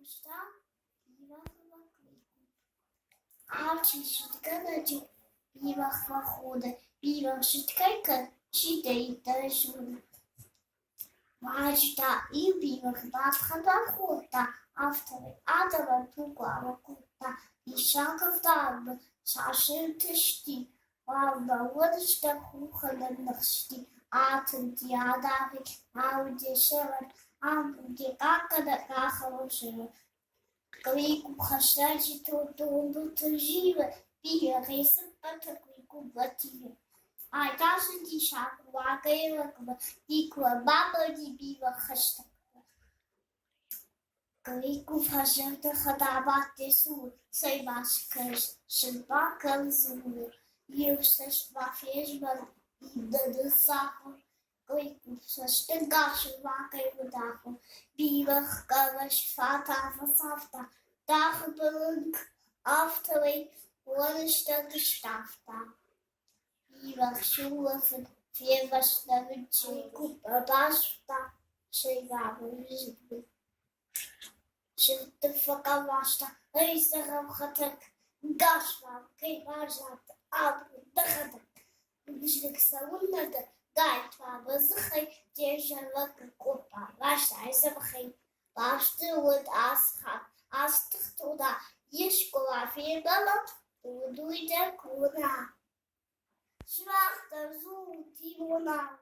está Арчи шитканаджи бивах вахода, бивах шиткайка, шидейта жуна. Важда и бивах бабхадахода, авторы адава тугава кута, и шагов дарба, шашир тышти, валба водочка кухана нахшти, атын диадави, ауди шевар, амбуди какада кахава шевар. Квейку хашачи тонду тажива, пия рейса пата квейку батива. Ай даже ди шаку вакаева ква, диква баба ди бива хашта. Квейку хашата хадабате су, сайбаш каш, шимпа канзу, юшаш вафежба, ида сахар. Квейку хашта гаши вакаева даху, бива хкаваш фата фасафта. Dagbelink aftelling worden gestafta. Hier schulven vier was de witje kupabasta se waren zitten. Zitten vakawasta reisdag getek gaswa kijk waar zat aan de getek. Misschien sauna de gait waar we zich deze lekker kopa waar zij ze begin. Waar stil het as gaat. Астхтуда ешкова фебала, тудуйте куна. Швахта зу тивона.